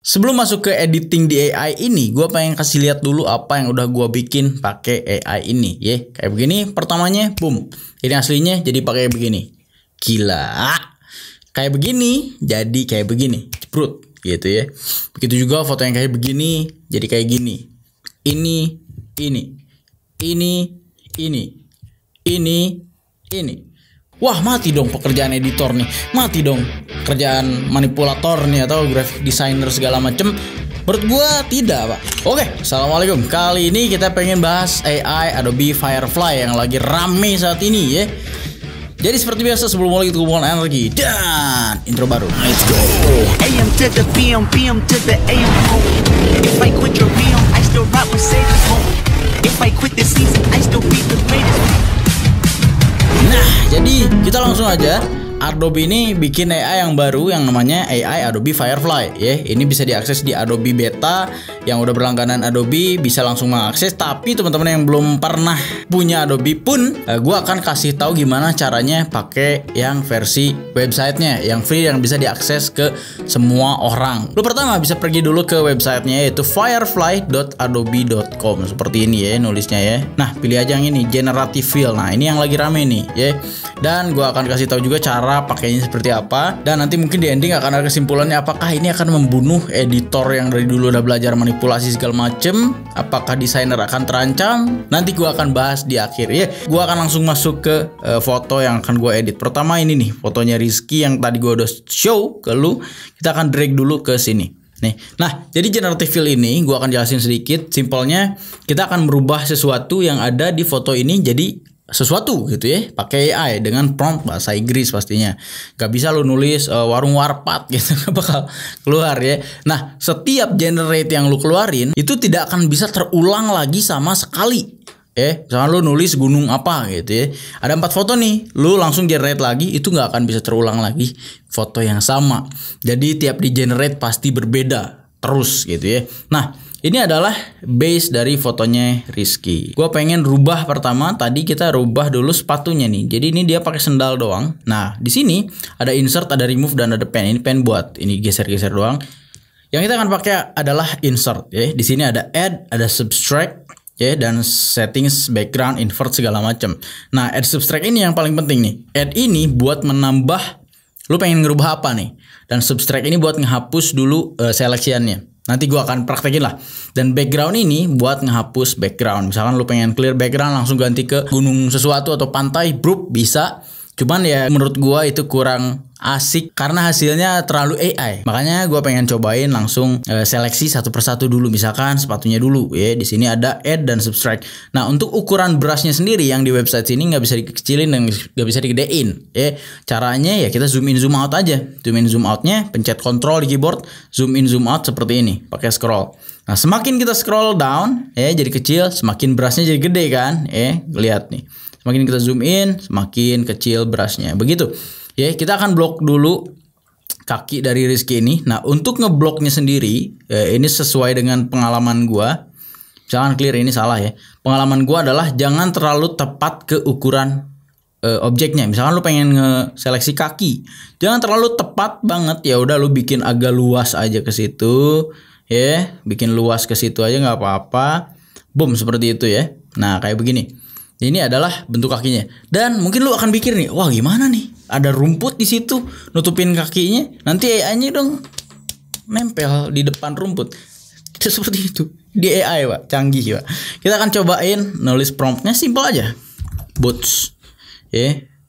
Sebelum masuk ke editing di AI ini, gue pengen kasih lihat dulu apa yang udah gue bikin pakai AI ini, ya. Kayak begini, pertamanya, boom. Ini aslinya jadi pakai begini. Gila. Kayak begini, jadi kayak begini. Ceprut, gitu ya. Begitu juga foto yang kayak begini, jadi kayak gini. Ini. Wah, mati dong pekerjaan editor nih. Mati dong kerjaan manipulator nih atau graphic designer segala macem. Menurut gua tidak, Pak. Oke, assalamualaikum. Kali ini kita pengen bahas AI Adobe Firefly yang lagi rame saat ini ya. Jadi seperti biasa sebelum mulai kita kumpulkan energi dan intro baru. Let's go. AM to the PM, PM to the AM home. If I quit your realm, I still rock Mercedes home. If I quit the season, I still be the greatest. Nah, jadi kita langsung aja. Adobe ini bikin AI yang baru yang namanya AI Adobe Firefly ya. Ini bisa diakses di Adobe Beta. Yang udah berlangganan Adobe bisa langsung mengakses. Tapi teman-teman yang belum pernah punya Adobe pun gue akan kasih tahu gimana caranya pakai yang versi websitenya yang free yang bisa diakses ke semua orang. Lu pertama bisa pergi dulu ke websitenya yaitu firefly.adobe.com. Seperti ini ya nulisnya ya. Nah, pilih aja yang ini Generative Fill. Nah, ini yang lagi rame nih ya. Dan gue akan kasih tahu juga cara pakainya seperti apa, dan nanti mungkin di ending akan ada kesimpulannya apakah ini akan membunuh editor yang dari dulu udah belajar manipulasi segala macem, apakah desainer akan terancam. Nanti gua akan bahas di akhir ya. Gua akan langsung masuk ke foto yang akan gua edit. Pertama ini nih fotonya Rizky yang tadi gua udah show ke lu. Kita akan drag dulu ke sini nih. Nah, jadi generative fill ini gua akan jelasin sedikit. Simpelnya kita akan merubah sesuatu yang ada di foto ini jadi sesuatu gitu ya, pakai AI dengan prompt bahasa Inggris pastinya. Gak bisa lo nulis warung warpat gitu, gak bakal keluar ya. Nah, setiap generate yang lo keluarin itu tidak akan bisa terulang lagi sama sekali. Misalkan lo nulis gunung apa gitu ya, ada 4 foto nih, lo langsung generate lagi, itu gak akan bisa terulang lagi foto yang sama. Jadi tiap di generate pasti berbeda terus gitu ya. Nah, ini adalah base dari fotonya Rizky. Gue pengen rubah pertama. Tadi kita rubah dulu sepatunya nih. Jadi ini dia pakai sendal doang. Nah, di sini ada insert, ada remove dan ada pen. Ini pen buat ini geser-geser doang. Yang kita akan pakai adalah insert. Ya, di sini ada add, ada subtract, ya, dan settings, background, invert segala macam. Nah, add subtract ini yang paling penting nih. Add ini buat menambah. Lu pengen ngerubah apa nih? Dan subtract ini buat ngehapus dulu seleksiannya. Nanti gue akan praktekin lah. Dan background ini buat ngehapus background. Misalkan lu pengen clear background langsung ganti ke gunung sesuatu atau pantai, bro, bisa. Cuman ya menurut gue itu kurang asik karena hasilnya terlalu AI. Makanya gue pengen cobain langsung seleksi satu persatu dulu. Misalkan sepatunya dulu ya. Di sini ada add dan subtract. Nah, untuk ukuran brushnya sendiri yang di website sini nggak bisa dikecilin dan nggak bisa digedein. Ya, caranya ya kita zoom in zoom out aja. Zoom in zoom outnya pencet control di keyboard, zoom in zoom out seperti ini. Pakai scroll. Nah, semakin kita scroll down ya jadi kecil, semakin brushnya jadi gede kan. Lihat nih. Semakin kita zoom in, semakin kecil brushnya. Begitu. Ya, kita akan blok dulu kaki dari Rizky ini. Nah, untuk ngebloknya sendiri, ini sesuai dengan pengalaman gua. Misalkan clear ini salah ya. Pengalaman gua adalah jangan terlalu tepat ke ukuran objeknya. Misalkan lu pengen nge-seleksi kaki, jangan terlalu tepat banget. Ya udah lu bikin agak luas aja ke situ. Ya, bikin luas ke situ aja nggak apa-apa. Boom, seperti itu ya. Nah, kayak begini. Ini adalah bentuk kakinya. Dan mungkin lu akan pikir nih, wah gimana nih? Ada rumput di situ nutupin kakinya. Nanti AI-nya dong nempel di depan rumput. Itu seperti itu. Di AI, Pak. Canggih, Pak. Kita akan cobain nulis promptnya simple aja. Boots.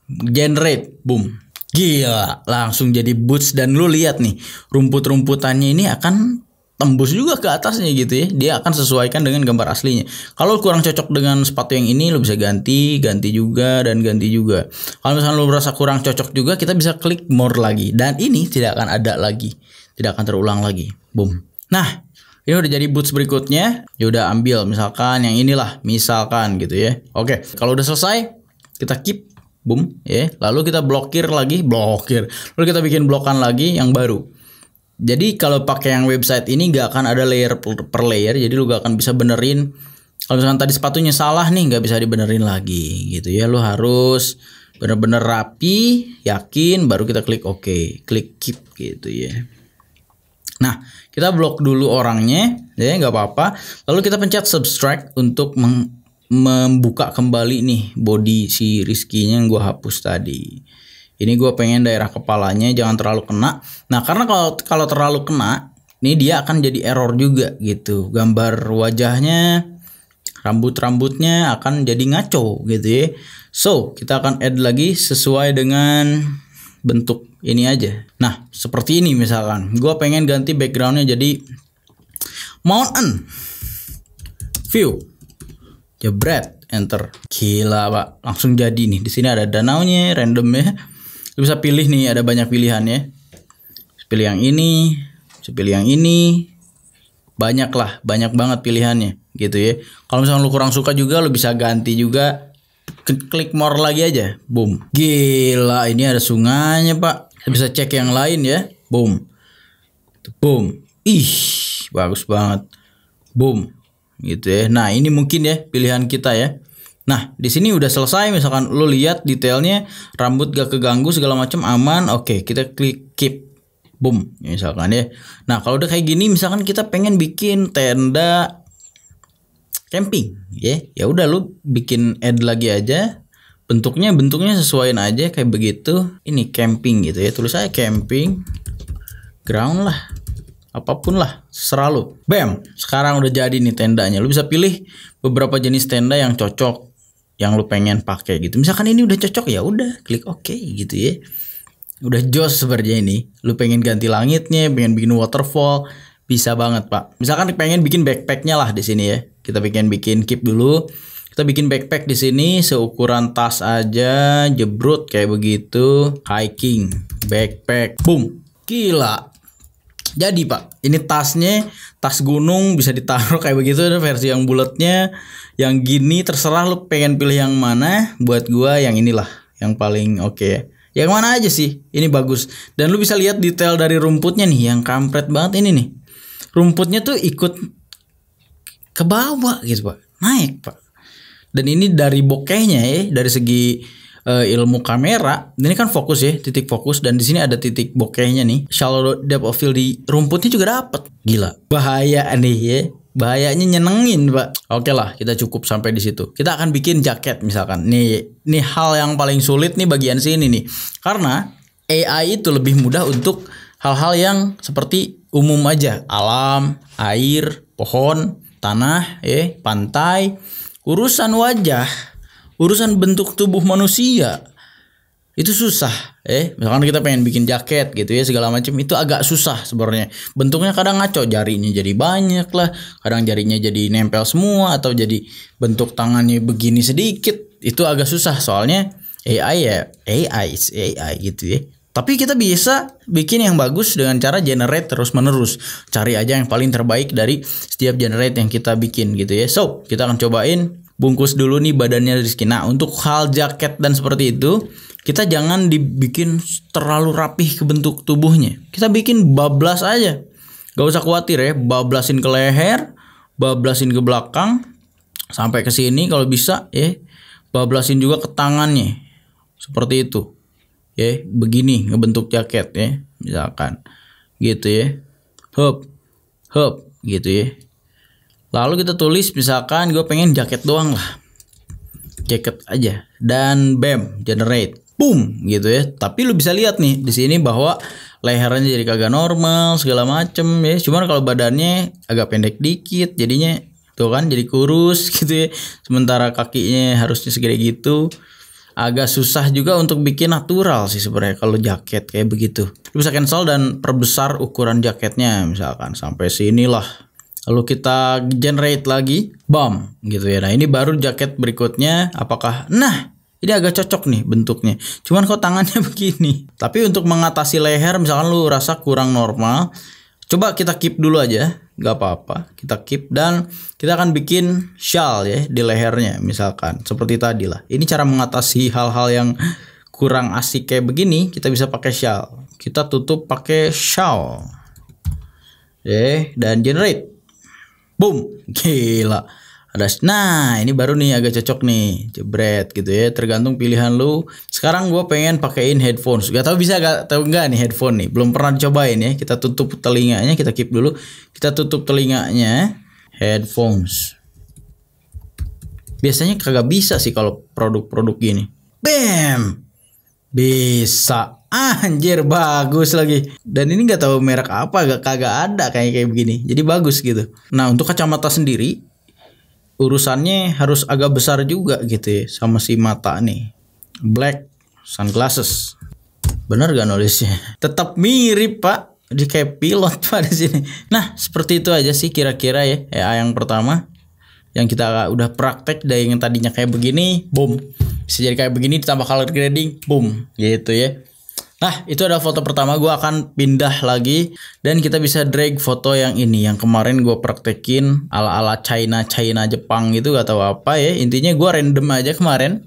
Generate. Boom. Gila, langsung jadi boots. Dan lu lihat nih, rumput-rumputannya ini akan tembus juga ke atasnya gitu ya. Dia akan sesuaikan dengan gambar aslinya. Kalau kurang cocok dengan sepatu yang ini, lo bisa ganti juga dan ganti juga. Kalau misalnya lo merasa kurang cocok juga, kita bisa klik more lagi. Dan ini tidak akan ada lagi, tidak akan terulang lagi. Boom. Nah, ini udah jadi boots berikutnya. Ya udah ambil misalkan yang inilah, misalkan gitu ya. Oke, kalau udah selesai, kita keep. Boom. Lalu kita blokir. Lalu kita bikin blokan lagi yang baru. Jadi kalau pakai yang website ini gak akan ada layer per layer. Jadi lu gak akan bisa benerin. Kalau misalkan tadi sepatunya salah nih, gak bisa dibenerin lagi gitu ya. Lu harus bener-bener rapi, yakin, baru kita klik OK. Klik keep gitu ya. Nah, kita blok dulu orangnya, ya nggak apa-apa. Lalu kita pencet subtract untuk membuka kembali nih body si Rizky-nya yang gue hapus tadi. Ini gue pengen daerah kepalanya jangan terlalu kena. Nah, karena kalau terlalu kena, ini dia akan jadi error juga gitu. Gambar wajahnya, rambutnya akan jadi ngaco gitu ya. So, kita akan add lagi sesuai dengan bentuk ini aja. Nah, seperti ini misalkan. Gue pengen ganti backgroundnya jadi mountain view. Jebret, enter. Gila pak, langsung jadi nih. Di sini ada danaunya, random ya. Lu bisa pilih nih, ada banyak pilihan ya. Pilih yang ini, pilih yang ini. Banyak lah, banyak banget pilihannya gitu ya. Kalau misalnya lu kurang suka juga, lu bisa ganti juga. Klik more lagi aja, boom. Gila, ini ada sungainya pak. Bisa cek yang lain ya, boom. Boom. Ih, bagus banget. Boom. Gitu ya. Nah, ini mungkin ya pilihan kita ya. Nah, di sini udah selesai. Misalkan lu lihat detailnya, rambut gak keganggu segala macam aman. Oke, kita klik keep. Boom, misalkan ya. Nah, kalau udah kayak gini misalkan kita pengen bikin tenda camping, ya. Ya udah lu bikin add lagi aja. Bentuknya sesuaiin aja kayak begitu. Ini camping gitu ya. Tulis aja camping ground lah. Apapun lah, serah lu. Bam, sekarang udah jadi nih tendanya. Lu bisa pilih beberapa jenis tenda yang cocok, yang lu pengen pakai gitu. Misalkan ini udah cocok ya udah, klik oke gitu ya. Udah jos sebenarnya ini. Lu pengen ganti langitnya, pengen bikin waterfall, bisa banget pak. Misalkan pengen bikin backpacknya lah di sini ya. Kita bikin keep dulu. Kita bikin backpack di sini seukuran tas aja, jebrut kayak begitu. Hiking, backpack, boom, gila. Jadi pak, ini tasnya tas gunung bisa ditaruh kayak begitu, ada versi yang bulatnya, yang gini terserah lu pengen pilih yang mana. Buat gua yang inilah yang paling oke. Yang mana aja sih, ini bagus. Dan lu bisa lihat detail dari rumputnya nih, yang kampret banget ini nih. Rumputnya tuh ikut ke bawah gitu pak, naik pak. Dan ini dari bokehnya ya, dari segi ilmu kamera, ini kan fokus ya, titik fokus, dan di sini ada titik bokehnya nih. Shallow depth of field di rumputnya juga dapet. Gila, bahaya nih ya. Bahayanya nyenengin pak. Oke lah, kita cukup sampai di situ. Kita akan bikin jaket misalkan. Nih hal yang paling sulit nih bagian sini nih. Karena AI itu lebih mudah untuk hal-hal yang seperti umum aja, alam, air, pohon, tanah, pantai, urusan wajah. Urusan bentuk tubuh manusia itu susah, misalkan kita pengen bikin jaket gitu ya segala macam, itu agak susah sebenarnya. Bentuknya kadang ngaco, jarinya jadi banyak lah, kadang jarinya jadi nempel semua, atau jadi bentuk tangannya begini sedikit. Itu agak susah soalnya AI gitu ya. Tapi kita bisa bikin yang bagus dengan cara generate terus menerus. Cari aja yang paling terbaik dari setiap generate yang kita bikin gitu ya. So, kita akan cobain bungkus dulu nih badannya Rizky. Nah, untuk hal jaket dan seperti itu, kita jangan dibikin terlalu rapih ke bentuk tubuhnya. Kita bikin bablas aja. Gak usah khawatir ya, bablasin ke leher, bablasin ke belakang, sampai ke sini kalau bisa ya. Bablasin juga ke tangannya. Seperti itu. Ya, begini ngebentuk jaket ya, misalkan. Gitu ya. Hup gitu ya. Lalu kita tulis misalkan gue pengen jaket doang lah. Jaket aja. Dan bam, generate. Boom gitu ya. Tapi lu bisa lihat nih di sini bahwa lehernya jadi kagak normal segala macem ya. Cuman kalau badannya agak pendek dikit, jadinya tuh kan jadi kurus gitu ya. Sementara kakinya harusnya segede gitu. Agak susah juga untuk bikin natural sih sebenarnya kalau jaket kayak begitu. Lu bisa cancel dan perbesar ukuran jaketnya misalkan sampai sinilah. Lalu kita generate lagi, bam gitu ya. Nah ini baru jaket berikutnya. Apakah, nah ini agak cocok nih bentuknya. Cuman kok tangannya begini. Tapi untuk mengatasi leher, misalkan lu rasa kurang normal, coba kita keep dulu aja, gak apa-apa. Kita keep dan kita akan bikin shawl ya di lehernya, misalkan seperti tadi lah. Ini cara mengatasi hal-hal yang kurang asik kayak begini. Kita bisa pakai shawl. Kita tutup pakai shawl, dan generate. Boom, gila, Nah ini baru nih agak cocok nih, jebret gitu ya, tergantung pilihan lu. Sekarang gue pengen pakein headphones, gak tahu bisa gak tahu nggak nih headphone nih, belum pernah dicobain ya. Kita tutup telinganya, kita keep dulu, kita tutup telinganya, headphones. Biasanya kagak bisa sih kalau produk-produk gini. Bam, bisa. Anjir bagus lagi. Dan ini nggak tahu merek apa, kagak ada kayak begini. Jadi bagus gitu. Nah untuk kacamata sendiri, urusannya harus agak besar juga gitu ya, sama si mata nih. Black sunglasses. Bener gak nulisnya? Tetap mirip pak. Dia kayak pilot pak di sini. Nah seperti itu aja sih kira-kira ya. Yang pertama yang kita udah praktek dari yang tadinya kayak begini, boom, bisa jadi kayak begini ditambah color grading, boom, gitu ya. Nah itu adalah foto pertama. Gue akan pindah lagi dan kita bisa drag foto yang ini, yang kemarin gue praktekin ala-ala China Jepang gitu, gak tahu apa ya. Intinya gue random aja kemarin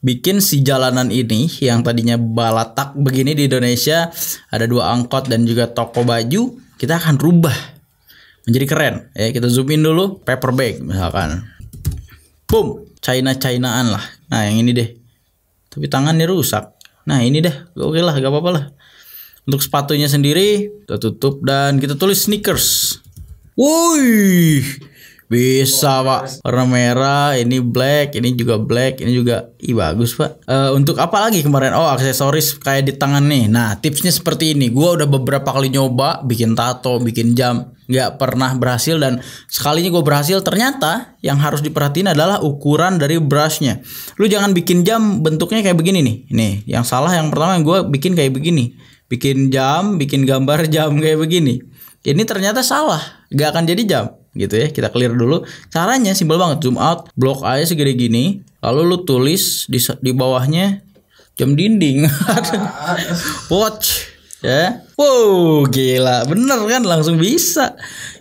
bikin si jalanan ini yang tadinya balatak begini di Indonesia, ada 2 angkot dan juga toko baju, kita akan rubah menjadi keren ya. Kita zoom in dulu, paper bag misalkan, boom, Chinaan lah. Nah yang ini deh, tapi tangannya rusak. Nah ini dah, oke lah, gak apa-apa lah. Untuk sepatunya sendiri kita tutup dan kita tulis sneakers. Woi, bisa pak, warna merah, ini black, ini juga black, ini juga, bagus pak. Untuk apa lagi kemarin? Oh aksesoris kayak di tangan nih. Nah tipsnya seperti ini. Gua udah beberapa kali nyoba bikin tato, bikin jam, nggak pernah berhasil, dan sekalinya gue berhasil. Ternyata yang harus diperhatiin adalah ukuran dari brushnya. Lu jangan bikin jam bentuknya kayak begini nih. Nih yang salah yang pertama, yang gue bikin kayak begini, bikin jam, bikin gambar jam kayak begini. Ini ternyata salah, nggak akan jadi jam gitu ya. Kita clear dulu. Caranya simpel banget, zoom out, blok aja segede gini, lalu lu tulis di bawahnya jam dinding. Watch ya. Wow, gila, bener kan, langsung bisa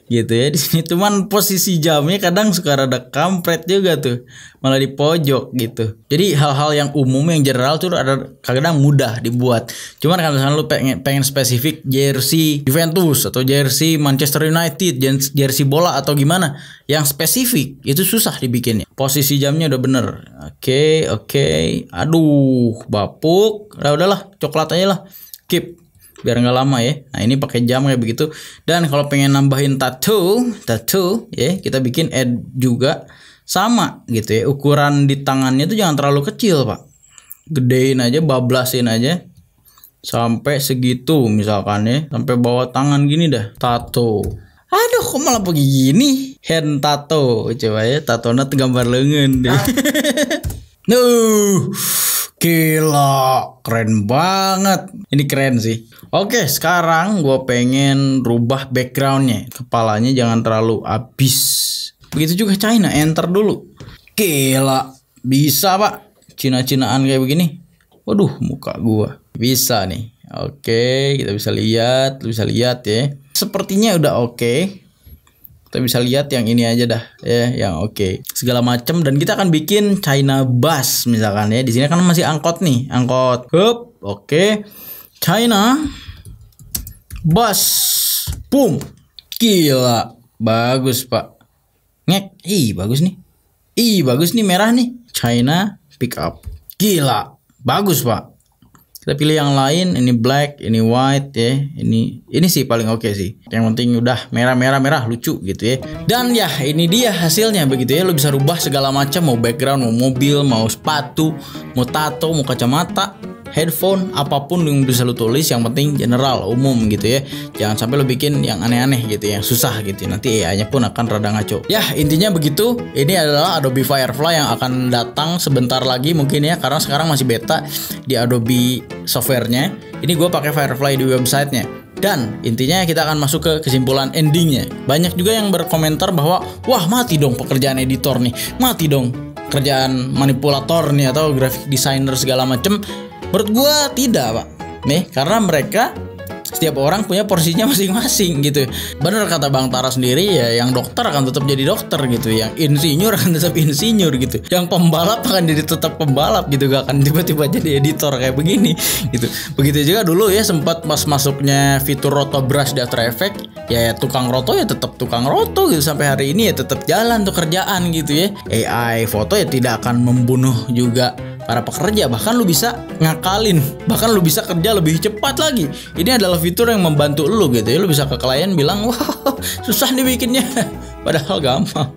gitu ya. Di sini cuman posisi jamnya kadang suka rada kampret juga tuh, malah di pojok gitu. Jadi hal-hal yang umum, yang general tuh ada kadang mudah dibuat. Cuman kalau misalnya lu pengen spesifik jersey Juventus atau jersey Manchester United, jersey bola atau gimana yang spesifik, itu susah dibikinnya. Posisi jamnya udah bener. Oke. Aduh, bapuk. Udahlah, coklat aja lah. Keep biar nggak lama ya. Nah ini pakai jam kayak begitu. Dan kalau pengen nambahin tattoo ya, kita bikin add juga sama gitu ya. Ukuran di tangannya tuh jangan terlalu kecil pak, gedein aja, bablasin aja sampai segitu misalkan ya, sampai bawah tangan gini dah. Tato, aduh kok malah begini, hand tato. Coba ya, tatona gambar lengan deh. Gila, keren banget. Ini keren sih. Oke, sekarang gue pengen rubah backgroundnya. Kepalanya jangan terlalu abis. Begitu juga China, enter dulu. Gila, bisa pak. Cina-cinaan kayak begini. Waduh, muka gue bisa nih. Oke, kita bisa lihat ya. Sepertinya udah oke. Kita bisa lihat yang ini aja dah ya, yang oke. Segala macam. Dan kita akan bikin China bus misalkan ya. Di sini kan masih angkot nih, angkot. Hup, oke. China bus, boom. Gila, bagus pak. Ngek, bagus nih. Bagus nih, merah nih. China pick up. Gila, bagus pak. Kita pilih yang lain, ini black, ini white ya. Ini sih paling oke sih. Yang penting udah merah lucu gitu ya. Dan ya ini dia hasilnya begitu ya. Lu bisa rubah segala macam, mau background, mau mobil, mau sepatu, mau tato, mau kacamata, headphone, apapun yang bisa lu tulis. Yang penting general, umum gitu ya. Jangan sampai lu bikin yang aneh-aneh gitu, yang susah gitu. Nanti AI-nya pun akan rada ngaco. Ya intinya begitu. Ini adalah Adobe Firefly yang akan datang sebentar lagi mungkin ya, karena sekarang masih beta di Adobe softwarenya. Ini gue pakai Firefly di websitenya. Dan intinya kita akan masuk ke kesimpulan endingnya. Banyak juga yang berkomentar bahwa wah mati dong pekerjaan editor nih, mati dong kerjaan manipulator nih atau graphic designer segala macem. Menurut gue tidak pak, nih karena mereka setiap orang punya porsinya masing-masing gitu. Bener kata Bang Tara sendiri ya, yang dokter akan tetap jadi dokter gitu, yang insinyur akan tetap insinyur gitu, yang pembalap akan jadi tetap pembalap gitu, gak akan tiba-tiba jadi editor kayak begini gitu. Begitu juga dulu ya, sempat pas masuknya fitur roto brush di After Effects ya, tukang roto ya tetap tukang roto gitu, sampai hari ini ya tetap jalan tuh kerjaan gitu ya. AI foto ya tidak akan membunuh juga para pekerja, bahkan lu bisa ngakalin, bahkan lu bisa kerja lebih cepat lagi. Ini adalah fitur yang membantu lu gitu ya. Lu bisa ke klien bilang, wah susah nih bikinnya, padahal gampang.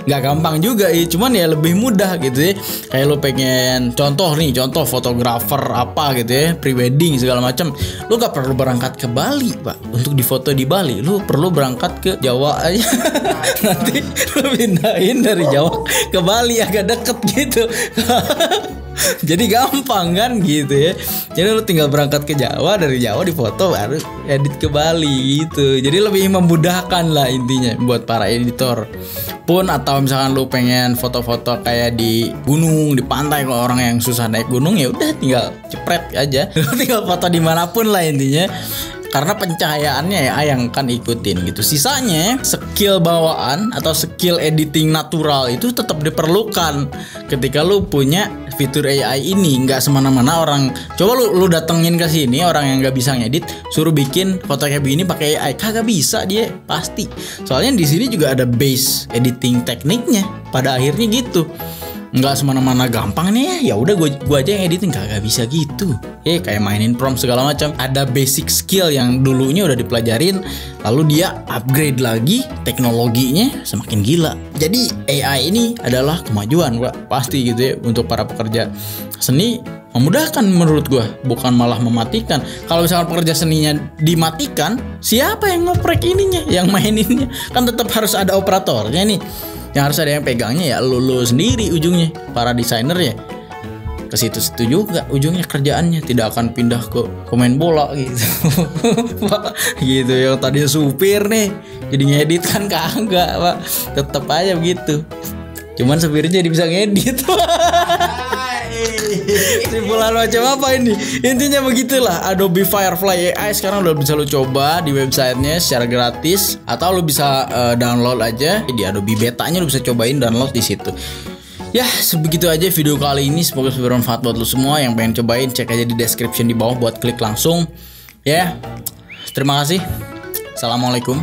Nggak gampang juga ya, cuman ya lebih mudah gitu ya. Kayak lu pengen contoh fotografer apa gitu ya, prewedding segala macam, lu gak perlu berangkat ke Bali Pak untuk difoto di Bali, lu perlu berangkat ke Jawa aja. Nanti lu pindahin dari Jawa ke Bali, agak deket gitu. Jadi gampang kan gitu ya. Jadi lu tinggal berangkat ke Jawa, dari Jawa difoto baru edit ke Bali gitu. Jadi lebih memudahkan lah intinya buat para editor pun. Atau misalkan lu pengen foto-foto kayak di gunung, di pantai, kalau orang yang susah naik gunung ya udah tinggal cepret aja. Lu tinggal foto dimanapun lah intinya. Karena pencahayaannya ya yang akan ikutin gitu. Sisanya skill bawaan atau skill editing natural itu tetap diperlukan ketika lu punya fitur AI ini. Nggak semena-mena orang, coba lu datengin ke sini orang yang nggak bisa ngedit, suruh bikin foto kayak begini pakai AI, kagak bisa dia pasti. Soalnya di sini juga ada base editing tekniknya pada akhirnya gitu. Nggak semena-mana gampang nih ya udah gua aja yang editing, kagak bisa gitu. Kayak mainin prompt segala macam, ada basic skill yang dulunya udah dipelajarin, lalu dia upgrade lagi teknologinya semakin gila. Jadi AI ini adalah kemajuan gua pasti gitu ya untuk para pekerja seni. Memudahkan menurut gua, bukan malah mematikan. Kalau misalkan pekerja seninya dimatikan, siapa yang ngoprek ininya, yang maininnya? Kan tetap harus ada operatornya nih. Yang harus ada yang pegangnya ya lu sendiri ujungnya, para desainer ya. Ke situ-situ juga ujungnya kerjaannya, tidak akan pindah ke pemain bola gitu. Gitu, yang tadinya supir nih jadi ngedit kan kagak Pak, tetap aja begitu. Cuman supirnya jadi bisa ngedit. Simpulan macam apa ini? Intinya begitulah, Adobe Firefly AI sekarang udah bisa lu coba di websitenya secara gratis, atau lu bisa download aja di Adobe Beta-nya, lu bisa cobain download di situ. Ya, sebegitu aja video kali ini. Semoga bermanfaat buat lu semua. Yang pengen cobain, cek aja di description di bawah buat klik langsung. Ya, terima kasih. Assalamualaikum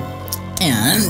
and